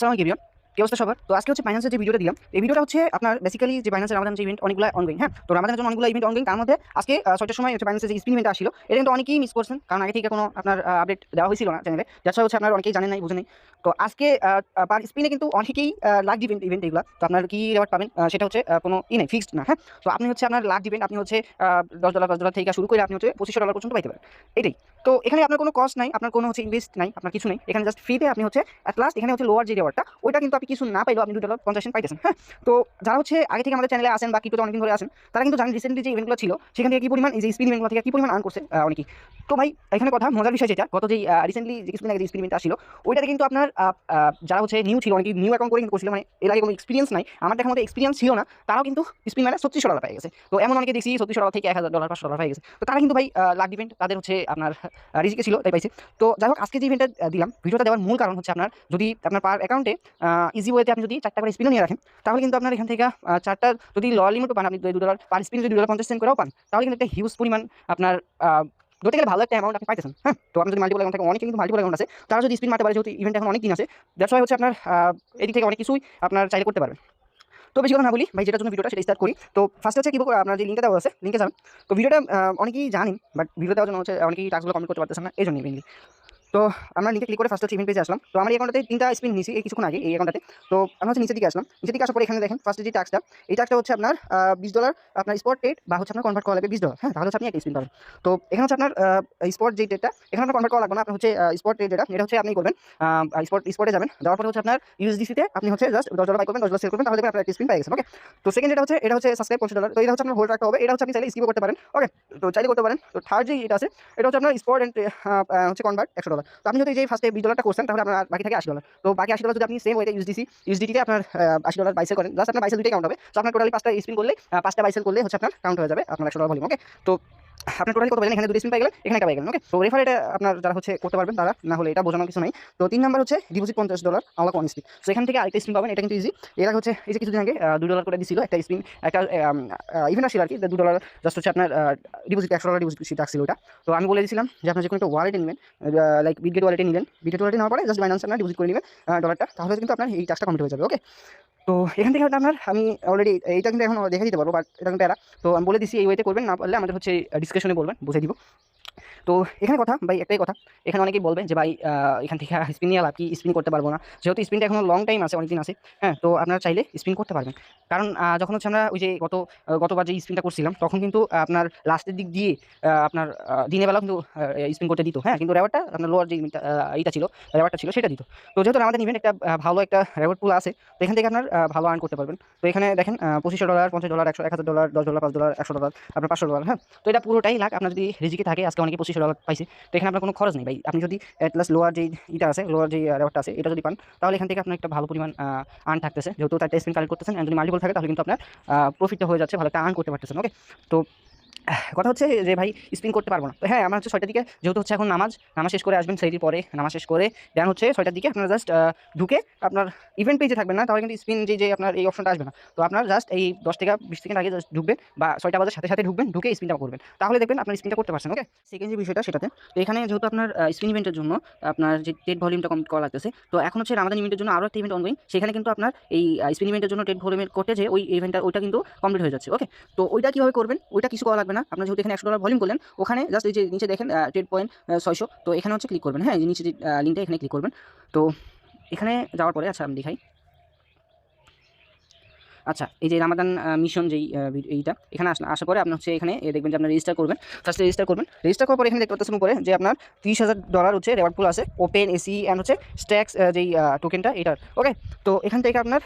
আসসালামু আলাইকুম কি অবস্থা সবার। তো আজকে হচ্ছে ফাইন্যান্সের যে ভিডিওটা দিলাম, এই ভিডিওটা হচ্ছে আপনার বেসিক্যালি যে ফাইন্যান্সের রামাদান যে ইভেন্ট অনেকগুলো অনগোয়িং। হ্যাঁ, তো রামাদানের জন্য অনেকগুলো ইভেন্ট অনগোয়িং। তার মধ্যে আজকে 6টার সময় হচ্ছে ফাইন্যান্সের যে স্পিন ইভেন্ট আসছিল, এটা কিন্তু অনেকেই মিস করছেন, কারণ আগে থেকে কোনো আপনার আপডেট দেওয়া হয়েছিল না চ্যানেলে, যার হচ্ছে আপনার অনেকেই জানেন নাই, বুঝেন নাই। তো আজকে পার স্পিনে কিন্তু অনেকেই লাখ ইভেন্ট এগুলো, তো আপনার কি রেওয়ার্ড পাবেন সেটা হচ্ছে কোনো নেই, ফিক্সড না। হ্যাঁ, তো আপনি হচ্ছে আপনার লাখ ইভেন্ট আপনি হচ্ছে $10 থেকে শুরু করে আপনি হচ্ছে $2500 পর্যন্ত পাইতে পারেন, এটাই। তো এখানে আপনার কোনো কস্ট নাই, আপনার কোনো হচ্ছে ইনভেস্ট নাই, আপনার কিছু নেই, এখানে জাস্ট ফ্রিতে আপনি হচ্ছে অ্যাট লাস্ট এখানে হচ্ছে লোয়ার যে রেওয়ার্ডটা, ওইটা কিন্তু আপনি কিছু না পাইলেও আপনি $2.50 পাইতেছেন। হ্যাঁ, তো যারা হচ্ছে আগে থেকে আমাদের চ্যানেলে আসেন বা কিটোতে অনেকদিন ধরে আসেন, তারা কিন্তু জানেন রিসেন্টলি যে ইভেন্টগুলো ছিল সেখান থেকে কি পরিমাণ এই যে স্পিন ইভেন্টগুলো থেকে কি পরিমাণ আর্ন করছে অনেকেই। তো ভাই এখানে কথা মজার বিষয় যেটা, গত যেই রিসেন্টলি যে কিছুদিন আগে যে স্পিন ইভেন্ট আসছিল, ওইটাতে কিন্তু আপনার যারা হচ্ছে নিউ ছিল, অনেকে নিউ অ্যাকাউন্ট করে কিন্তু করছিল, মানে এর আগে কোনো এক্সপিরিয়েন্স নাই, আমার দেখার মতো এক্সপিরিয়েন্স ছিল না, তারাও কিন্তু স্পিন মানে $3600 পেয়ে গেছে। তো এমন অনেকে দেখছি $3600 থেকে $1000 $500 পেয়ে গেছে। তো তারা কিন্তু ভাই লাখ ইভেন্ট তাদের হচ্ছে আপনার রিজিকে ছিল, তাই পাইছে। তো যাই হোক, আজকে যে ইভেন্টটা দিলাম, ভিডিওটা দেওয়ার মূল কারণ হচ্ছে আপনার যদি আপনার পার অ্যাকাউন্টে ইজি ওয়েতে আপনি যদি 4টা করে স্পিনও নিয়ে রাখেন, তাহলে কিন্তু আপনার এখান থেকে 4টা যদি লয়াল লিমিটও পান, আপনি $2 পার স্পিন যদি $2.50 করেও পান, তাহলে কিন্তু একটা হিউজ পরিমাণ আপনার ধরতে গেলে ভালো একটা অ্যামাউন্ট আপনি পাইতেছেন। হ্যাঁ, তো আপনার যদি মাল্টিপল অ্যাকাউন্ট থাকে, অনেকে কিন্তু মাল্টিপল অ্যাকাউন্ট আছে, তারা যদি স্পিন মারতে পারে, যেহেতু ইভেন্ট এখন অনেক দিন আছে, দ্যাটস ওয়াই হচ্ছে আপনার এদিক থেকে অনেক কিছুই আপনার চাইলে করতে পারবেন। তো বেশি কথা না বলি ভাই, যেটার জন্য ভিডিওটা সেটা স্টার্ট করি। তো ফার্স্ট হচ্ছে কি আপনার যে লিঙ্কটা দেওয়া আছে, লিঙ্কে যাবেন। তো ভিডিওটা অনেকেই জানেন, বাট ভিডিও দেওয়ার জন্য হচ্ছে অনেকেই টাস্কগুলো কমপ্লিট করতে পারতেছেন না, এই জন্যই মেইনলি। তো আমরা লিঙ্কে ক্লিক করে ফার্স্ট হচ্ছে ইভেন্ট পেজে আসলাম। তো আমার এই অ্যাকাউন্টে 3টা স্পিন নিয়েছি এই কিছুক্ষণ আগে, এই অ্যাকাউন্টে। তো আমরা হচ্ছে নিচের দিকে আসলাম, নিচের দিকে আসার পরে এখানে দেখেন ফার্স্টে যে টাস্কটা, এই টাস্কটা হচ্ছে আপনার $20 আপনার স্পট রেট, বা হচ্ছে আপনার কনভার্ট করা লাগবে $20। হ্যাঁ, তাহলে হচ্ছে আপনি একটা স্পিন পাবেন। তো এখানে হচ্ছে আপনার স্পট যে রেটটা, এখানে আপনার কনভার্ট করা লাগবে না, আপনার হচ্ছে স্পট রেট এটা হচ্ছে আপনি করবেন স্পটে যাবেন, যাওয়ার পরে হচ্ছে আপনার ইউএসডিসিতে আপনি হচ্ছে জাস্ট $10 বাই করবেন, $10 সেল করবেন, তাহলে দেখবেন আপনার একটা স্পিন পেয়ে গেছেন। ওকে, তো সেকেন্ড যেটা হচ্ছে, এটা হচ্ছে সাবস্ক্রাইব $50। তো এটা হচ্ছে আপনার হোল্ড রাখতে হবে, এটা হচ্ছে আপনি চাইলে স্কিপ করতে পারেন। ওকে, তো চাইলে করতে পারেন। তো থার্ড যে এটা আছে, এটা হচ্ছে আপনার স্পট এন্ড হচ্ছে কনভার্ট $100। তো আপনি যদি যে ফার্স্টে $20 করছেন, তাহলে আপনার বাকি থাকে $80। তো বাকি $80 যদি আপনি সেম ওয়েতে ইউএসডিটিতে আপনার $80 বাইসেল করেন, জাস্ট আপনার বাইসেল দুইটাই কাউন্ট হবে। তো আপনার টোটালি 5টা স্পিন করলে 5টা বাইসেল করলে হচ্ছে আপনার কাউন্ট হয়ে যাবে আপনার $100 ভলিউম। ওকে, তো আপনার টোটালি কত পাইলেন, এখানে 2 স্পিন পাই গেলেন, এখানে একটা পাই গেলেন। ওকে, তো রেফার এটা আপনার যারা হচ্ছে করতে পারবেন তারা, না হলে এটা বোঝানোর কিছু নাই। তো 3 নাম্বার হচ্ছে ডিপোজিট $50 আনলক 1 স্পিন। তো এখান থেকে আরেকটা স্পিন পাবেন, এটা কিন্তু ইজি। এরা হচ্ছে এই যে কিছুদিন আগে $2 করে দিছিল একটা স্পিন, একটা ইভেন্ট আসছিল আর কি, $2 জাস্ট হচ্ছে আপনার ডিপোজিট $100 ডিপোজিট আসছিল ওটা। তো আমি বলে দিয়েছিলাম যে আপনার যে কোনো একটা ওয়ালেটে নেবেন, লাইক বিটগেট ওয়ালেটে নিলেন, বিটগেট ওয়ালেটে নেওয়ার পরে জাস্ট বাইন্যান্স আপনার ডিপোজিট করে নেবেন ডলারটা, তাহলে কিন্তু আপনার এই টাস্কটা কমপ্লিট হয়ে যাবে। ওকে, তো এখান থেকে হয়তো আপনার আমি অলরেডি এইটা কিন্তু এখন দেখে দিতে পারবো, বাট এটা কিন্তু প্যারা। তো আমি বলে দিচ্ছি এই ওয়েতে করবেন, না পারলে আমাদের হচ্ছে ডিসকাশনে বলবেন, বুঝে দিব। তো এখানে কথা ভাই একটাই কথা, এখানে অনেকেই বলবেন যে ভাই এখান থেকে স্পিন নিয়ে লাভ কি, স্পিন করতে পারবো না, যেহেতু স্পিনটা এখনো লং টাইম আছে, অনেকদিন আছে। হ্যাঁ, তো আপনারা চাইলে স্পিন করতে পারবেন, কারণ যখন হচ্ছে আমরা ওই যে গতবার যে স্পিনটা করছিলাম, তখন কিন্তু আপনার লাস্টের দিক দিয়ে আপনার দিনের বেলা কিন্তু স্পিন করতে দিত। হ্যাঁ, কিন্তু রেওয়ার্ডটা আপনার লোয়ার যে এইটা ছিল, রেওয়ার্ডটা ছিল সেটা দিত। তো যেহেতু আমাদের ইভেন্ট একটা ভালো একটা রেওয়ার্ড পুল আছে, তো এখান থেকে আপনার ভালো আর্ন করতে পারবেন। তো এখানে দেখেন $2500 $50 $100 $1000 $5 $100 আপনার $500। হ্যাঁ, তো এটা পুরোটাই লাখ আপনার যদি রিজিকে থাকে। আজকে অনেকে $2500 পাইছে, তো এখানে আপনার কোনো খরচ নেই ভাই। আপনি যদি অ্যাট লাস্ট লোয়ার যে ইটা আছে, লোয়ার যে রেওয়ার্ডটা আছে, এটা যদি পান, তাহলে এখান থেকে আপনার একটা ভালো পরিমাণ আর্ন থাকতেছে, যেহেতু তার স্পিন কালেক্ট করতেছেন। যদি মাল্টিপল থাকে তাহলে কিন্তু আপনার প্রফিটটা হয়ে যাচ্ছে, ভালো একটা আর্ন করতে পারতেছেন। ওকে, তো কথা হচ্ছে যে ভাই স্পিন করতে পারবো না। তো হ্যাঁ, আমার হচ্ছে 6টার দিকে, যেহেতু হচ্ছে এখন নামাজ শেষ করে আসবেন, সেইটির পরে নামাজ শেষ করে দেন হচ্ছে 6টার দিকে আপনারা জাস্ট ঢুকে আপনার ইভেন্ট পেজে থাকবেন না, তাহলে কিন্তু স্পিন যে আপনার এই অপশনটা আসবে না। তো আপনার জাস্ট এই 10 থেকে 20 সেকেন্ড আগে জাস্ট ঢুকবেন, বা 6টা বাজার সাথে সাথে ঢুকবেন, ঢুকে স্পিনটা করবেন, তাহলে দেখবেন আপনার স্পিনটা করতে পারছেন। ওকে, সেকেন্ড যে বিষয়টা সেটাতে, তো এখানে যেহেতু আপনার স্পিন ইভেন্টের জন্য আপনার যে ট্রেড ভলিউমটা কমপ্লিট করা লাগতেছে, তো এখন হচ্ছে রামাদান ইভেন্টের জন্য আরও একটা ইভেন্ট অনগোয়িং, সেখানে কিন্তু আপনার এই স্পিন ইভেন্টের জন্য ট্রেড ভলিউমের করতে যে ওই ইভেন্টটা, ওইটা কিন্তু কমপ্লিট হয়ে যাচ্ছে। ওকে, তো ওইটা কীভাবে করবেন, ওইটা কিছু করা লাগবে না। আপনার যেহেতু এখানে $100 ভলিউম করলেন, ওখানে জাস্ট এই যে নিচে দেখেন ট্রেড পয়েন্ট 600, তো এখানে হচ্ছে ক্লিক করবেন। হ্যাঁ, যে নিচে যে লিঙ্কটা, এখানে ক্লিক করবেন। তো এখানে যাওয়ার পরে আচ্ছা আমি দেখাই। আচ্ছা, এই যে রামাদান মিশন যেই এইটা, এখানে আসার পরে আপনি হচ্ছে এখানে দেখবেন যে আপনার রেজিস্টার করবেন। ফার্স্টে রেজিস্টার করবেন, রেজিস্টার করার পরে এখানে দেখতে পাচ্ছেন উপরে যে আপনার $30,000 হচ্ছে রেওয়ার্ড পুল আছে, ওপেন এসি অ্যান্ড হচ্ছে স্ট্যাক্স যেই টোকেনটা এটার। ওকে, তো এখান থেকে আপনার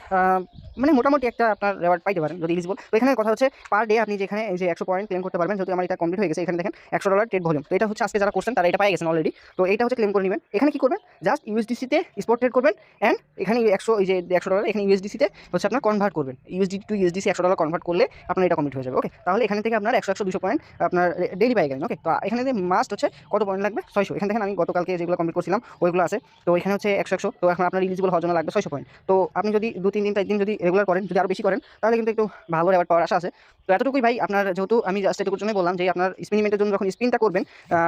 মানে মোটামুটি একটা আপনার রেওয়ার্ড পাইতে পারেন যদি ইলিজিবল। তো এখানে কথা হচ্ছে পার ডে আপনি যেখানে এই যে 100 পয়েন্ট ক্লেম করতে পারবেন, যেহেতু আমার এটা কমপ্লিট হয়ে গেছে। এখানে দেখেন $100 ট্রেড ভলিউম, তো এটা হচ্ছে আজকে যারা করছেন তারা এটা পাই গেছেন অলরেডি। তো এটা হচ্ছে ক্লেম করে নেবেন। এখানে কি করবেন, জাস্ট ইউএসডিসিতে স্পট ট্রেড করবেন, অ্যান্ড এখানে 100 এই যে $100 এখানে ইউএসডিসিতে হচ্ছে আপনার কনভার্ট করবেন, ইউএসডি টু ইউএসডিসি $100 কনভার্ট করলে আপনার এটা কমপ্লিট হয়ে যাবে। ওকে, তাহলে এখান থেকে আপনার 100 200 পয়েন্ট আপনার ডেইলি পাই গেলেন। ওকে, তো এখানে যে মাস্ট হচ্ছে কত পয়েন্ট লাগবে, 600। এখানে দেখেন আমি গতকালকে যেগুলো কমপ্লিট করছিলাম ওইগুলো আছে, তো এখানে হচ্ছে 100 তো এখন আপনার ইলিজিবল হওয়ার জন্য লাগবে 600 পয়েন্ট। তো আপনি যদি 2-3 দিন 4 দিন যদি রেগুলার করেন, যদি আরও বেশি করেন, তাহলে কিন্তু একটু ভালো রেওয়ার্ড পাওয়ার আশা আছে। তো এতটুকুই ভাই। আপনার যেহেতু আমি জাস্ট এটুকুর জন্যই বললাম যে আপনার স্পিনিমেন্টের জন্য যখন স্পিনটা করবেন,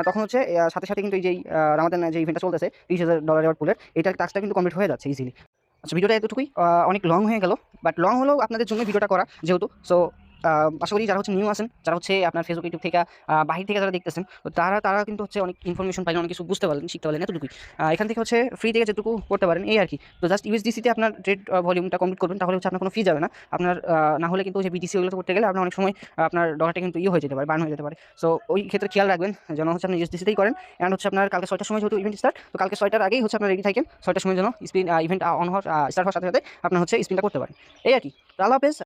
তখন হচ্ছে সাথে সাথে কিন্তু এই যে আমাদের যে ইভেন্টটা চলতেছে $30,000 রেওয়ার্ড পুলের, এইটার টাস্কটা কিন্তু কমপ্লিট হয়ে যাচ্ছে ইজিলি। আচ্ছা, ভিডিওটা এতটুকুই। অনেক লং হয়ে গেল, বাট লং হলেও আপনাদের জন্য ভিডিওটা করা যেহেতু। সো আশা করি যারা হচ্ছে নিউ আছেন, যারা হচ্ছে আপনার ফেসবুক ইউটিউব থেকে বাহির থেকে যারা দেখতেছেন, তো তারা কিন্তু হচ্ছে অনেক ইনফরমেশন পাইলেন, অনেক কিছু বুঝতে পারলেন, শিখতে পারলেন, এতটুকুই। এখান থেকে হচ্ছে ফ্রি থেকে যেটুকু করতে পারেন এই আর কি। তো জাস্ট ইউএসডিসিতে আপনার ট্রেড ভলিউমটা কমপ্লিট করবেন, তাহলে হচ্ছে আপনার কোনো ফি যাবে না। আপনার না হলে কিন্তু যে বিটিসি ওগুলো করতে গেলে আপনার অনেক সময় আপনার ডলারটা কিন্তু হয়ে যেতে পারে, বার্ন হয়ে যেতে পারে। সো ওই ক্ষেত্রে খেয়াল রাখবেন যেন হচ্ছে আপনি ইউএসডিসিতেই করেন। অ্যান্ড হচ্ছে আপনার কালকে 6টার সময় যেহেতু ইভেন্ট স্টার্ট, তো কালকে 6টার আগেই হচ্ছে আপনার রেডি থাকেন, 6টার সময় যেন ইভেন্ট অন হওয়ার স্টার্ট হওয়ার সাথে সাথে আপনার হচ্ছে স্পিনটা করতে পারেন এই আর কি। আল্লাহ হাফেজ।